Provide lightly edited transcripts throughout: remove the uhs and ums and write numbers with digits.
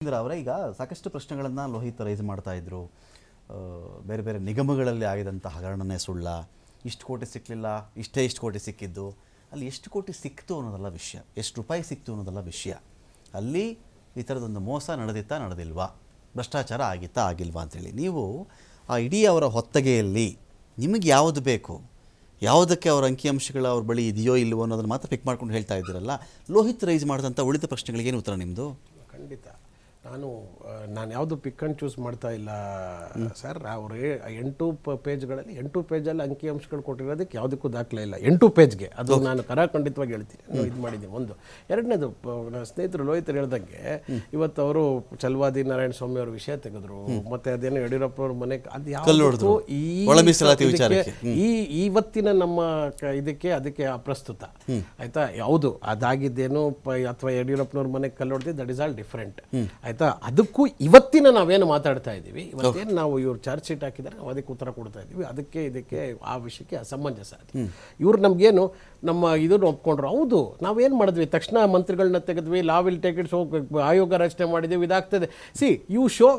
ಅವರೇ ಈಗ ಸಾಕಷ್ಟು ಪ್ರಶ್ನೆಗಳನ್ನು ಲೋಹಿತ್ ರೈಸ್ ಮಾಡ್ತಾ ಇದ್ರು. ಬೇರೆ ಬೇರೆ ನಿಗಮಗಳಲ್ಲಿ ಆಗಿದಂಥ ಹಗರಣನೇ ಸುಳ್ಳ, ಇಷ್ಟು ಕೋಟಿ ಸಿಕ್ಕಲಿಲ್ಲ, ಇಷ್ಟು ಕೋಟಿ ಸಿಕ್ಕಿದ್ದು, ಅಲ್ಲಿ ಎಷ್ಟು ಕೋಟಿ ಸಿಕ್ತು ಅನ್ನೋದಲ್ಲ ವಿಷಯ, ಎಷ್ಟು ರೂಪಾಯಿ ಸಿಕ್ತು ಅನ್ನೋದಲ್ಲ ವಿಷಯ. ಅಲ್ಲಿ ಈ ಥರದೊಂದು ಮೋಸ ನಡೆದಿಲ್ವಾ, ಭ್ರಷ್ಟಾಚಾರ ಆಗಿಲ್ವಾ ಅಂತೇಳಿ ನೀವು ಆ ಇಡೀ ಅವರ ಹೊತ್ತಗೆಯಲ್ಲಿ ನಿಮಗೆ ಯಾವುದು ಬೇಕು, ಯಾವುದಕ್ಕೆ ಅವರ ಅಂಕಿಅಂಶಗಳು ಅವ್ರ ಬಳಿ ಇದೆಯೋ ಇಲ್ಲವೋ ಅನ್ನೋದನ್ನು ಮಾತ್ರ ಪಿಕ್ ಮಾಡ್ಕೊಂಡು ಹೇಳ್ತಾ ಇದ್ದೀರಲ್ಲ. ಲೋಹಿತ್ ರೈಸ್ ಮಾಡಿದಂಥ ಉಳಿದ ಪ್ರಶ್ನೆಗಳಿಗೇನು ಉತ್ತರ ನಿಮ್ಮದು? ಖಂಡಿತ ನಾನು ಯಾವುದು ಪಿಕ್ ಆ್ಯಂಡ್ ಚೂಸ್ ಮಾಡ್ತಾ ಇಲ್ಲ ಸರ್. ಅವರು 8 ಪೇಜ್ಗಳಲ್ಲಿ 8 ಪೇಜಲ್ಲಿ ಅಂಕಿಅಂಶಗಳು ಕೊಟ್ಟಿರೋದಕ್ಕೆ ಯಾವುದಕ್ಕೂ ದಾಖಲೆ ಇಲ್ಲ. 8 ಪೇಜ್ಗೆ ಅದು ನಾನು ಖಂಡಿತವಾಗಿ ಹೇಳ್ತೀನಿ. ಇದು ಮಾಡಿದ್ದೀನಿ. ಒಂದು ಎರಡನೇದು, ನನ್ನ ಸ್ನೇಹಿತರು ಲೋಹಿತರು ಹೇಳ್ದಂಗೆ ಇವತ್ತು ಅವರು ಚಲವಾದಿ ನಾರಾಯಣ ಸ್ವಾಮಿ ಅವ್ರ ವಿಷಯ ತೆಗೆದ್ರು, ಮತ್ತೆ ಅದೇನೋ ಯಡಿಯೂರಪ್ಪ ಅವ್ರ ಮನೆ, ಅದು ಯಾವುದು ಇವತ್ತಿನ ನಮ್ಮ ಅದಕ್ಕೆ ಅಪ್ರಸ್ತುತ ಆಯ್ತಾ. ಯಾವುದು ಅದಾಗಿದ್ದೇನು ಅಥವಾ ಯಡಿಯೂರಪ್ಪನವ್ರ ಮನೆಗೆ ಕಲ್ಲೊಡ್ದು, ದಟ್ ಇಸ್ ಆಲ್ ಡಿಫ್ರೆಂಟ್ ಆಯ್ತಾ. ಅದಕ್ಕೂ ಇವತ್ತಿನ ನಾವೇನು ಮಾತಾಡ್ತಾ ಇದ್ದೀವಿ, ಇವತ್ತೇನು ನಾವು ಇವ್ರು ಚಾರ್ಜ್ ಶೀಟ್ ಹಾಕಿದ್ದಾರೆ, ನಾವು ಅದಕ್ಕೆ ಉತ್ತರ ಕೊಡ್ತಾ ಇದ್ದೀವಿ, ಅದಕ್ಕೆ ಇದಕ್ಕೆ ಆ ವಿಷಯಕ್ಕೆ ಅಸಮಂಜಸ. ಇವ್ರು ನಮಗೇನು ನಮ್ಮ ಇದನ್ನು ಒಪ್ಕೊಂಡ್ರು. ಹೌದು, ನಾವೇನು ಮಾಡಿದ್ವಿ, ತಕ್ಷಣ ಮಂತ್ರಿಗಳನ್ನ ತೆಗೆದ್ವಿ, ಲಾ ವಿಲ್ ಟೇಕ್ ಇಟ್ಸ್, ಆಯೋಗ ರಚನೆ ಮಾಡಿದ್ದೀವಿ, ಇದಾಗ್ತದೆ. ಯು ಶೋ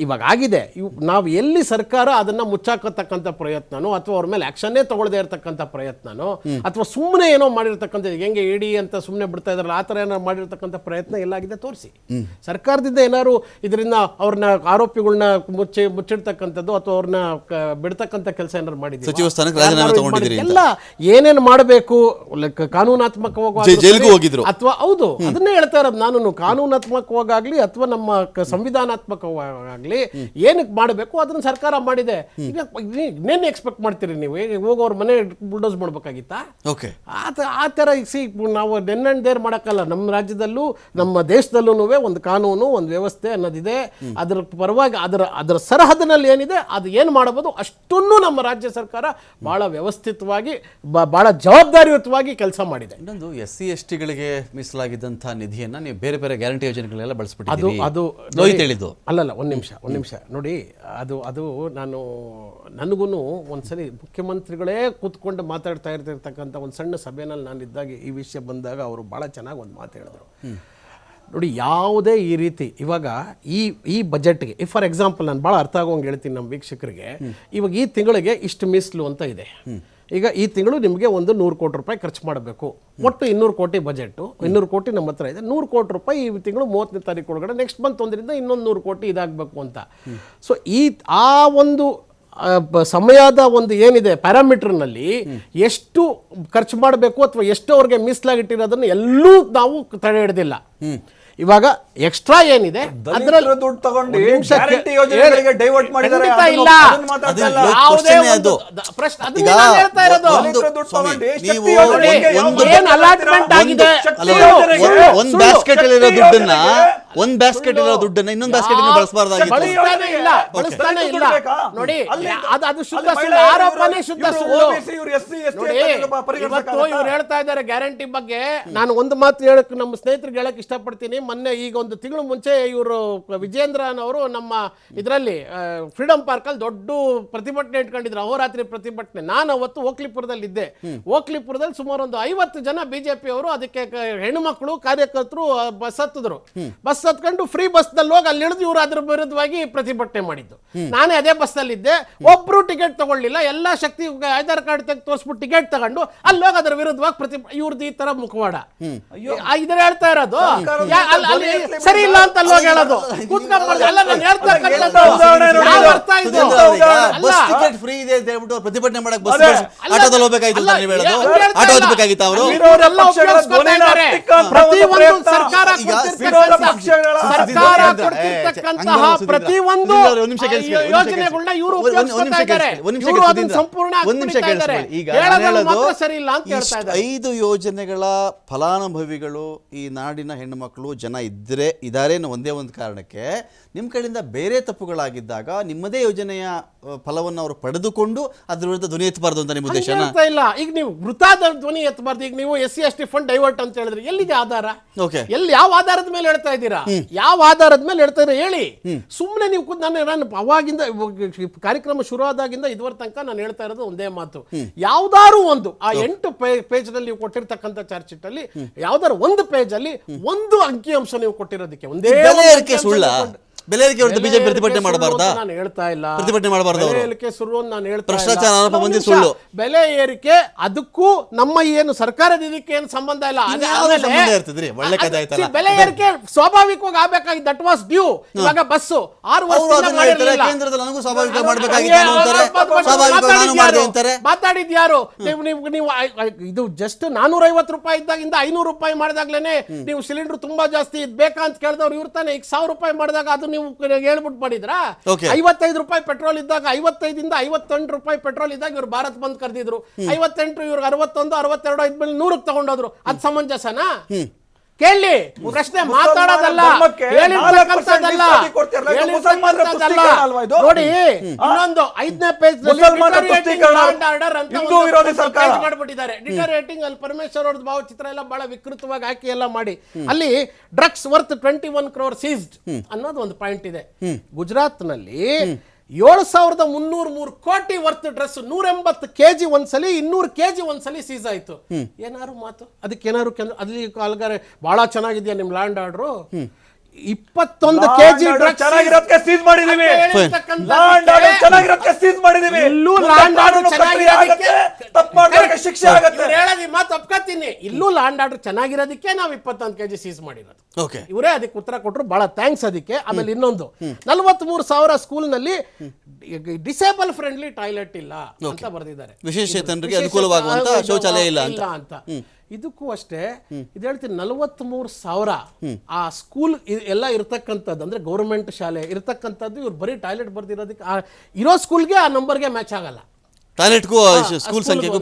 ಇವಾಗ ಆಗಿದೆ. ನಾವು ಎಲ್ಲಿ ಸರ್ಕಾರ ಅದನ್ನು ಮುಚ್ಚಾಕತಕ್ಕಂಥ ಪ್ರಯತ್ನನೋ ಅಥವಾ ಅವ್ರ ಮೇಲೆ ಆ್ಯಕ್ಷನ್ನೇ ತಗೊಳ್ಳದೇ ಇರತಕ್ಕಂಥ ಪ್ರಯತ್ನನೋ ಅಥವಾ ಸುಮ್ಮನೆ ಏನೋ ಮಾಡಿರ್ತಕ್ಕಂಥ, ಹೆಂಗೆ ಇಡಿ ಅಂತ ಸುಮ್ಮನೆ ಬಿಡ್ತಾ ಇದ್ರಲ್ಲ, ಆ ಥರ ಏನಾರು ಮಾಡಿರ್ತಕ್ಕಂಥ ಪ್ರಯತ್ನ ಎಲ್ಲಾಗಿದೆ ತೋರಿಸಿ. ಸರ್ಕಾರದಿಂದ ಏನಾದ್ರು ಇದರಿಂದ ಅವ್ರನ್ನ ಆರೋಪಿಗಳನ್ನ ಮುಚ್ಚಿಡ್ತಕ್ಕಂಥದ್ದು ಅಥವಾ ಅವ್ರನ್ನ ಬಿಡ್ತಕ್ಕಂಥ ಕೆಲಸ ಏನಾರು ಮಾಡಿದ್ದೀವಿ ಎಲ್ಲ ಏನೇನು ಮಾಡಬೇಕು ಕಾನೂನಾತ್ಮಕವಾಗಿ ಅಥವಾ ಹೌದು ಅದನ್ನೇ ಹೇಳ್ತಾ ಇರೋದು ನಾನು. ಕಾನೂನಾತ್ಮಕವಾಗಲಿ ಅಥವಾ ನಮ್ಮ ಸಂವಿಧಾನಾತ್ಮಕವಾಗಲಿ ಏನಕ್ಕೆ ಮಾಡಬೇಕು ಅದನ್ನ ಸರ್ಕಾರ ಮಾಡಿದೆ. ಈಗ ಇನ್ನೇನು ಎಕ್ಸ್ಪೆಕ್ಟ್ ಮಾಡ್ತೀರಿ ನೀವು? ಹೋಗೋರ್ ಮನೆ ಬುಲ್ಡೋಸ್ ಮಾಡ್ಬೇಕಾಗಿತ್ತಾ? ಆ ಥರ ನಾವು ದೇರ್ ಮಾಡಕ್ಕಲ್ಲ. ನಮ್ಮ ರಾಜ್ಯದಲ್ಲೂ ನಮ್ಮ ದೇಶದಲ್ಲೂ ಒಂದು ಕಾನೂನು, ಒಂದು ವ್ಯವಸ್ಥೆ ಅನ್ನೋದಿದೆ. ಅದರ ಪರವಾಗಿ ಅದರ ಸರಹದಿನಲ್ಲಿ ಏನಿದೆ ಅದು ಏನು ಮಾಡಬಹುದು ಅಷ್ಟನ್ನು ನಮ್ಮ ರಾಜ್ಯ ಸರ್ಕಾರ ಬಹಳ ವ್ಯವಸ್ಥಿತವಾಗಿ ಬಹಳ ಜವಾಬ್ದಾರಿಯುತವಾಗಿ ಕೆಲಸ ಮಾಡಿದೆ. ಇನ್ನೊಂದು SC ST ಗಳಿಗೆ ಮೀಸಲಾಗಿದ್ದಂಥ ನಿಧಿಯನ್ನ ನೀವು ಬೇರೆ ಬೇರೆ ಗ್ಯಾರಂಟಿ ಯೋಜನೆಗಳೆಲ್ಲ ಬಳಸ್ಬಿಟ್ಟಿದ್ದೀರಿ. ಅದು ಹೇಳಿದ್ದು ಅಲ್ಲಲ್ಲ. ಒಂದು ನಿಮಿಷ ನೋಡಿ. ಅದು ನನಗೂ ಒಂದ್ಸಲಿ ಮುಖ್ಯಮಂತ್ರಿಗಳೇ ಕೂತ್ಕೊಂಡು ಮಾತಾಡ್ತಾ ಇರ್ತಿರ್ತಕ್ಕಂಥ ಒಂದು ಸಣ್ಣ ಸಭೆಯಲ್ಲಿ ನಾನಿದ್ದಾಗ ಈ ವಿಷಯ ಬಂದಾಗ ಅವರು ಬಹಳ ಚೆನ್ನಾಗಿ ಒಂದು ಮಾತು ಹೇಳಿದ್ರು. ನೋಡಿ, ಯಾವುದೇ ಈ ರೀತಿ ಇವಾಗ ಈ ಬಜೆಟ್ಗೆ ಫಾರ್ ಎಕ್ಸಾಂಪಲ್ ನಾನು ಭಾಳ ಅರ್ಥ ಆಗೋಂಗೆ ಹೇಳ್ತೀನಿ ನಮ್ಮ ವೀಕ್ಷಕರಿಗೆ. ಇವಾಗ ಈ ತಿಂಗಳಿಗೆ ಇಷ್ಟು ಮೀಸಲು ಅಂತ ಇದೆ. ಈಗ ಈ ತಿಂಗಳು ನಿಮಗೆ ಒಂದು 100 ಕೋಟಿ ರೂಪಾಯಿ ಖರ್ಚು ಮಾಡಬೇಕು. ಒಟ್ಟು 200 ಕೋಟಿ ಬಜೆಟು, 200 ಕೋಟಿ ನಮ್ಮ ಹತ್ರ ಇದೆ. 100 ಕೋಟಿ ರೂಪಾಯಿ ಈ ತಿಂಗಳು 30ನೇ ತಾರೀಕು ಒಳಗಡೆ, ನೆಕ್ಸ್ಟ್ ಮಂತ್ ಒಂದರಿಂದ ಇನ್ನೊಂದು 100 ಕೋಟಿ ಇದಾಗಬೇಕು ಅಂತ. ಸೊ ಆ ಒಂದು ಸಮಯದ ಒಂದು ಏನಿದೆ ಪ್ಯಾರಾಮೀಟರ್ನಲ್ಲಿ ಎಷ್ಟು ಖರ್ಚು ಮಾಡಬೇಕು ಅಥವಾ ಎಷ್ಟು ಅವ್ರಿಗೆ ಮೀಸಲಾಗಿಟ್ಟಿರೋದನ್ನು ಎಲ್ಲೂ ನಾವು ತಡೆ ಹಿಡಿದಿಲ್ಲ. ಇವಾಗ ಎಕ್ಸ್ಟ್ರಾ ಏನಿದೆ ಅದರಲ್ಲಿ ದುಡ್ಡು ತಗೊಂಡು ಡೈವರ್ಟ್ ಮಾಡಿದ್ದಾರೆ. ಒಂದು ಬ್ಯಾಸ್ಕೆಟ್ ಇರೋ ದುಡ್ಡನ್ನ ಇನ್ನೊಂದು ಬ್ಯಾಸ್ಕೆಟ್ ಬಳಸಬಾರ್ದಾಗಿತ್ತು. ನೋಡಿ, ಅದು ಶುದ್ಧ ಸುಳ್ಳು, ಆರೋಪನೇ ಶುದ್ಧ ಸುಳ್ಳು. ಇವತ್ತು ಇವ್ರು ಹೇಳ್ತಾ ಇದ್ದಾರೆ ಗ್ಯಾರಂಟಿ ಬಗ್ಗೆ. ನಾನು ಒಂದು ಮಾತು ಹೇಳಕ್ ನಮ್ಮ ಸ್ನೇಹಿತರಿಗೆ ಹೇಳಕ್ ಇಷ್ಟಪಡ್ತೀನಿ. ಮೊನ್ನೆ ಈಗ ಒಂದು ತಿಂಗಳು ಮುಂಚೆ ಇವರು ವಿಜೇಂದ್ರನ್ ಅವರು ನಮ್ಮ ಇದರಲ್ಲಿ ಫ್ರೀಡಂ ಪಾರ್ಕ್ ಅಲ್ಲಿ ದೊಡ್ಡ ಪ್ರತಿಭಟನೆ ಇಟ್ಕೊಂಡಿದ್ರು, ಅಹೋರಾತ್ರಿ ಪ್ರತಿಭಟನೆ. ನಾನು ಅವತ್ತು ಓಕ್ಲಿಪುರದಲ್ಲಿ ಇದ್ದೆ. ಓಕ್ಲಿಪುರದಲ್ಲಿ ಸುಮಾರು ಒಂದು 50 ಜನ ಬಿಜೆಪಿ ಅವರು ಅದಕ್ಕೆ ಹೆಣ್ಣುಮಕ್ಕಳು ಕಾರ್ಯಕರ್ತರು ಬಸ್ ಹತ್ತಿದ್ರು. ಬಸ್ ಹತ್ಕೊಂಡು ಫ್ರೀ ಬಸ್ನಲ್ಲಿ ಹೋಗಿ ಅಲ್ಲಿ ಇಳಿದು ಇವರು ಅದ್ರ ವಿರುದ್ಧವಾಗಿ ಪ್ರತಿಭಟನೆ ಮಾಡಿದ್ದು. ನಾನೇ ಅದೇ ಬಸ್ಸಲ್ಲಿ ಇದ್ದೆ. ಒಬ್ರು ಟಿಕೆಟ್ ತಗೊಳ್ಳಿಲ್ಲ. ಎಲ್ಲಾ ಶಕ್ತಿ ಆಧಾರ್ ಕಾರ್ಡ್ ತೆಗೆದು ತೋರಿಸ್ಬಿಟ್ಟು ಟಿಕೆಟ್ ತಗೊಂಡು ಅಲ್ಲಿ ಹೋಗಿ ಅದ್ರ ವಿರುದ್ಧವಾಗಿ ಇವ್ರದ್ದು ಈ ತರ ಮುಖವಾಡ ಇದ್ರ ಹೇಳ್ತಾ ಇರೋದು ಸರಿ ಇಲ್ಲ ಅಂತ ಅಲ್ವಾಗ ಹೇಳೋದು. ಪ್ರತಿಭಟನೆ ಮಾಡಕ್ ಆಟೋದಲ್ಲಿ ಹೋಗ್ಬೇಕಾಯ್ತು. ಪ್ರತಿಯೊಂದು ಯೋಜನೆಗಳನ್ನ ಇವರು ಸಂಪೂರ್ಣ 5 ಯೋಜನೆಗಳ ಫಲಾನುಭವಿಗಳು ಈ ನಾಡಿನ ಹೆಣ್ಣು ಮಕ್ಕಳು ಜನ ಇದ್ದಾರೆ ಅನ್ನೋ ಒಂದೇ ಒಂದು ಕಾರಣಕ್ಕೆ ನಿಮ್ಮ ಕಡೆಯಿಂದ ಬೇರೆ ತಪ್ಪುಗಳಾಗಿದ್ದಾಗ ನಿಮ್ಮದೇ ಯೋಜನೆಯ ಫಲವನ್ನು ಅವರು ಪಡೆದುಕೊಂಡು ಅದ್ರ ವಿರುದ್ಧ ಧ್ವನಿ ಎತ್ತಬಾರ್ದು ಅಂತ ನಿಮ್ಮ ಉದ್ದೇಶ ಇಲ್ಲ. ಈಗ ನೀವು ವೃಥಾದ ಧ್ವನಿ ಎತ್ತಬಾರ್ದು. ಈಗ ನೀವು SC ST ಫಂಡ್ ಡೈವರ್ಟ್ ಅಂತ ಹೇಳಿದ್ರೆ ಎಲ್ಲಿದೆ ಆಧಾರ? ಎಲ್ಲಿ ಯಾವ ಆಧಾರದ ಮೇಲೆ ಹೇಳ್ತಾ ಇದ್ದೀರಾ? ಯಾವ ಆಧಾರದ ಮೇಲೆ ಹೇಳ್ತಾ ಇದ್ರೆ ಹೇಳಿ. ಸುಮ್ಮನೆ ನೀವು ನಾನು ಅವಾಗಿಂದ ಕಾರ್ಯಕ್ರಮ ಶುರು ಆದಾಗಿಂದ ಇದುವರೆ ತನಕ ನಾನು ಹೇಳ್ತಾ ಇರೋದು ಒಂದೇ ಮಾತು, ಯಾವ್ದಾರು ಒಂದು ಆ 8 ಪೇಜ್ ನಲ್ಲಿ ನೀವು ಕೊಟ್ಟಿರ್ತಕ್ಕಂಥ ಚಾರ್ಜ್ ಶೀಟ್ ಅಲ್ಲಿ ಯಾವ್ದಾರು ಒಂದು ಪೇಜ್ ಅಲ್ಲಿ ಒಂದು ಅಂಕಿಅಂಶ ನೀವು ಕೊಟ್ಟಿರೋದಕ್ಕೆ ಒಂದೇ ಬೆಲೆ ಏರಿಕೆ ಸುಳ್ಳ? ಬೆಲೆ ಏರಿಕೆ ವಿರುದ್ಧ ಬಿಜೆಪಿ ಪ್ರತಿಭಟನೆ ಮಾಡಬಾರ್ದಾ? ನಾನು ಹೇಳ್ತಾ ಇಲ್ಲ ಪ್ರತಿಭಟನೆ ಮಾಡಬಾರ್ದು. ಬೆಲೆ ಏರಿಕೆ ಸುಳ್ಳು ಅಂತ ನಾನು ಹೇಳ್ತಾ ಇಲ್ಲ. ಭ್ರಷ್ಟಾಚಾರ ಆರೋಪ ಬಂದಿ ಸುಳ್ಳು. ಬೆಲೆ ಏರಿಕೆ ಅದಕ್ಕೂ ನಮ್ಮ ಏನು ಸರ್ಕಾರದ ಇದಕ್ಕೆ ಏನು ಸಂಬಂಧ ಇಲ್ಲ. ಸಂಬಂಧ ಇರ್ತದ್ರಿ, ಒಳ್ಳೆ ಕಥೆ ಆಯ್ತಲ್ಲ. ಬೆಲೆ ಏರಿಕೆ ಸ್ವಾಭಾವಿಕವಾಗಿ ಆಗ್ಬೇಕಾಗಿ ದಟ್ ವಾಸ್ ಡ್ಯೂ. ಇವಾಗ ಬಸ್ಸು 6 ವರ್ಷದಿಂದ ಮಾಡಿರಲಿಲ್ಲ. ಕೇಂದ್ರದಲ್ಲಿ ನನಗೂ ಸ್ವಾಭಾವಿಕ ಮಾಡಬೇಕಾಗಿತ್ತು ಅಂತಾರೆ, ಸ್ವಾಭಾವಿಕವಾಗಿ ನಾನು ಮಾಡಿದೆ ಅಂತಾರೆ. ಮಾತಾಡಿದ್ಯಾರು? ನೀವು ಇದು ಜಸ್ಟ್ 450 ರೂಪಾಯಿ ಇದ್ದಾಗಿಂದ 500 ರೂಪಾಯಿ ಮಾಡಿದಾಗ್ಲೇನೆ ನೀವು ಸಿಲಿಂಡರ್ ತುಂಬಾ ಜಾಸ್ತಿ ಇದ್ ಬೇಕಾ ಅಂತ ಕೇಳಿದವ್ರು ಇವ್ರು ತಾನೆ. ಈಗ 1000 ರೂಪಾಯಿ ಮಾಡಿದಾಗ ಅದು ನೀವು ಹೇಳ್ಬಿಟ್ಟು ಮಾಡಿದ್ರಾ? 55 ರೂಪಾಯಿ ಪೆಟ್ರೋಲ್ ಇದ್ದಾಗ 55 ಇಂದ 58 ರೂಪಾಯಿ ಪೆಟ್ರೋಲ್ ಇದ್ದಾಗ ಇವ್ರು ಭಾರತ್ ಬಂದ್ ಕರೆದಿದ್ರು. 58 ಇವ್ರಿಗೆ 61 62 ಇದ್ಮೇಲೆ 100ಕ್ಕೆ ತಗೊಂಡೋದ್ರು. ಅದ್ ಸಮಂಜಸನಾ? ಕೇಳಿ, ಪ್ರಶ್ನೆ ಮಾತಾಡೋದಲ್ಲ, ಹೇಳಿರ್ತಕ್ಕಂಥದ್ದಲ್ಲ. ನೋಡಿ, ಇನ್ನೊಂದು 5ನೇ ಪೇಜ್ ಮಾಡ್ಬಿಟ್ಟಿದ್ದಾರೆ ಡಿಟರೇಟಿಂಗ್. ಅಲ್ಲಿ ಪರಮೇಶ್ವರ್ ಅವ್ರದ್ದು ಭಾವಚಿತ್ರ ಎಲ್ಲ ಬಹಳ ವಿಕೃತವಾಗಿ ಹಾಕಿ ಎಲ್ಲ ಮಾಡಿ ಅಲ್ಲಿ ಡ್ರಗ್ಸ್ ವರ್ತ್ 21 crore ಸೀಸ್ಡ್ ಅನ್ನೋದು ಒಂದು ಪಾಯಿಂಟ್ ಇದೆ. ಗುಜರಾತ್ ನಲ್ಲಿ 7303 ಕೋಟಿ ವರ್ತ್ ಡ್ರೆಸ್ 180 kg ಒಂದ್ಸಲಿ 200 kg ಒಂದ್ಸಲಿ ಸೀಸ್ ಆಯ್ತು. ಏನಾರು ಮಾತು ಅದಕ್ಕೆ ಏನಾರು ಅಲ್ಲಿ ಕಾಲ್ಗಾರೆ ಬಹಳ ಚೆನ್ನಾಗಿದ್ಯಾ ನಿಮ್ ಲ್ಯಾಂಡ್ ಆರ್ಡ್ರು? 21 kg ಚೆನ್ನಾಗಿರೋದಕ್ಕೆ ಸೀಸ್ ಮಾಡಿದೀವಿ. ಚೆನ್ನಾಗಿರೋದಕ್ಕೆ ಸೀಸ್ ಮಾಡಿದೀವಿ. ಇಲ್ಲೂ ಲ್ಯಾಂಡ್ ಆರ್ಡರ್ ಚೆನ್ನಾಗಿರೋದಕ್ಕೆ ತಪ್ಪು ಮಾಡಿದ್ರೆ ಶಿಕ್ಷೆ ಆಗುತ್ತೆ. ಹೇಳೋದು ಮಾತು ಒಪ್ಕೊತೀನಿ. ಇಲ್ಲೂ ಲ್ಯಾಂಡ್ ಆರ್ಡರ್ ಚೆನ್ನಾಗಿರೋದಕ್ಕೆ ನಾವು 21 kg ಸೀಸ್ ಮಾಡಿರೋದು. ಇವರೇ ಅದಕ್ಕೆ ಉತ್ತರ ಕೊಟ್ಟರು, ಬಹಳ ಥ್ಯಾಂಕ್ಸ್ ಅದಕ್ಕೆ. ಆಮೇಲೆ ಇನ್ನೊಂದು 43,000 ಸ್ಕೂಲ್ ನಲ್ಲಿ ಡಿಸೇಬಲ್ ಫ್ರೆಂಡ್ಲಿ ಟಾಯ್ಲೆಟ್ ಇಲ್ಲ ಅಂತ ಬರೆದಿದ್ದಾರೆ. ವಿಶೇಷಚೇತನರಿಗೆ ಅನುಕೂಲವಾಗುವಂತ ಶೌಚಾಲಯ ಇಲ್ಲ ಅಂತ. ಇದಕ್ಕೂ ಅಷ್ಟೇ ಇದು ಹೇಳ್ತೀನಿ, 43,000 ಆ ಸ್ಕೂಲ್ ಎಲ್ಲ ಇರತಕ್ಕಂಥದ್ದು ಅಂದ್ರೆ ಗೌರ್ಮೆಂಟ್ ಶಾಲೆ ಇರತಕ್ಕಂಥದ್ದು. ಇವ್ರು ಬರೀ ಟಾಯ್ಲೆಟ್ ಬರ್ದಿರೋದಕ್ಕೆ ಇರೋ ಸ್ಕೂಲ್ಗೆ ಆ ನಂಬರ್ಗೆ ಮ್ಯಾಚ್ ಆಗಲ್ಲ. ಟಾಯ್ಲೆಟ್ಗೂ ಸ್ಕೂಲ್ ಸಂಖ್ಯೆಗೂ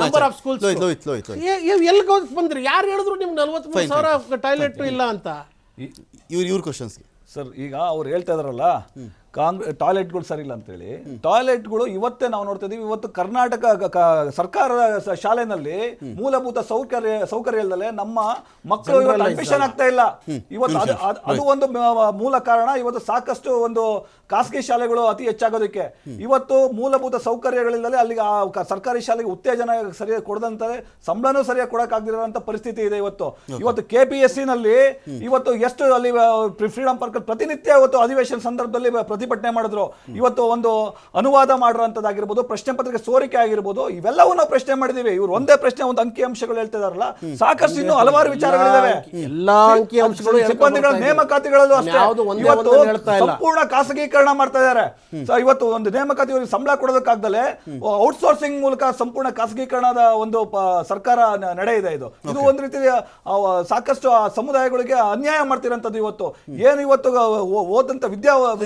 ಎಲ್ಲಿ ಬಂದ್ರಿ? ಯಾರು ಹೇಳಿದ್ರು ನಿಮ್ಗೆ 43,000 ಟಾಯ್ಲೆಟ್ ಇಲ್ಲ ಅಂತ? ಇವ್ರ ಕ್ವಶನ್ಸ್ ಸರ್, ಈಗ ಅವ್ರು ಹೇಳ್ತಾ ಇದಾರಲ್ಲ ಟಾಯ್ಲೆಟ್ಗಳು ಸರಿ ಇಲ್ಲ ಅಂತೇಳಿ. ಟಾಯ್ಲೆಟ್ಗಳು ಇವತ್ತೇ ನಾವು ನೋಡ್ತಾ ಇದೀವಿ. ಇವತ್ತು ಕರ್ನಾಟಕ ಸರ್ಕಾರ ಶಾಲೆನಲ್ಲಿ ಮೂಲಭೂತ ಸೌಕರ್ಯ ಇಲ್ಲದೆ ನಮ್ಮ ಮಕ್ಕಳು ಅಡ್ಮಿಷನ್ ಆಗ್ತಾ ಇಲ್ಲ. ಇವತ್ತು ಅದು ಒಂದು ಮೂಲ ಕಾರಣ. ಇವತ್ತು ಸಾಕಷ್ಟು ಒಂದು ಖಾಸಗಿ ಶಾಲೆಗಳು ಅತಿ ಹೆಚ್ಚಾಗೋದಕ್ಕೆ. ಇವತ್ತು ಮೂಲಭೂತ ಸೌಕರ್ಯಗಳಿಲ್ಲದೆ ಅಲ್ಲಿಗೆ ಸರ್ಕಾರಿ ಶಾಲೆಗೆ ಉತ್ತೇಜನ ಸರಿಯಾಗಿ ಕೊಡದಂತೆ, ಸಂಬಳನೂ ಸರಿಯಾಗಿ ಕೊಡಕ್ಕಾಗದಿರುವಂತ ಪರಿಸ್ಥಿತಿ ಇದೆ ಇವತ್ತು. KPSC ನಲ್ಲಿ ಇವತ್ತು ಎಷ್ಟು ಅಲ್ಲಿ ಫ್ರೀಡಂ ಪಾರ್ಕ್ ಪ್ರತಿನಿತ್ಯ ಇವತ್ತು ಅಧಿವೇಶನ ಸಂದರ್ಭದಲ್ಲಿ ಪ್ರತಿಭಟನೆ ಮಾಡಿದ್ರು. ಇವತ್ತು ಒಂದು ಅನುವಾದ ಮಾಡಿರುವಂತದ್ದಾಗಿರ್ಬೋದು, ಪ್ರಶ್ನೆ ಪತ್ರಿಕೆ ಸೋರಿಕೆ ಆಗಿರ್ಬೋದು, ಇವೆಲ್ಲವೂ ನಾವು ಪ್ರಶ್ನೆ ಮಾಡಿದೀವಿ. ಇವ್ರು ಒಂದೇ ಪ್ರಶ್ನೆ ಒಂದು ಅಂಕಿ ಅಂಶಗಳು ಹೇಳ್ತಾ ಇದಾರಲ್ಲ, ಸಾಕಷ್ಟು ಇನ್ನೂ ಹಲವಾರು ವಿಚಾರಗಳಿದಾವೆ. ಎಲ್ಲಾ ಅಂಕಿ ಅಂಶಗಳು ಸಿಬ್ಬಂದಿಗಳ ನೇಮಕಾತಿಗಳಲ್ಲೂ ಅಷ್ಟೇ ಇವತ್ತು ಸಂಪೂರ್ಣ ಖಾಸಗೀಕರಣ ಮಾಡ್ತಾ ಇದ್ದಾರೆ. ಇವತ್ತು ಒಂದು ನೇಮಕಾತಿ ಸಂಬಳ ಕೊಡೋದಕ್ಕಾಗ್ದಲೆ ಔಟ್ಸೋರ್ಸಿಂಗ್ ಮೂಲಕ ಸಂಪೂರ್ಣ ಖಾಸಗೀಕರಣದ ಒಂದು ಸರ್ಕಾರ ನಡೆ ಇದೆ. ಇದು ಒಂದು ರೀತಿ ಸಾಕಷ್ಟು ಸಮುದಾಯಗಳಿಗೆ ಅನ್ಯಾಯ ಮಾಡ್ತಿರೋಂಥದ್ದು. ಇವತ್ತು ಏನು ಇವತ್ತು ಓದಂತ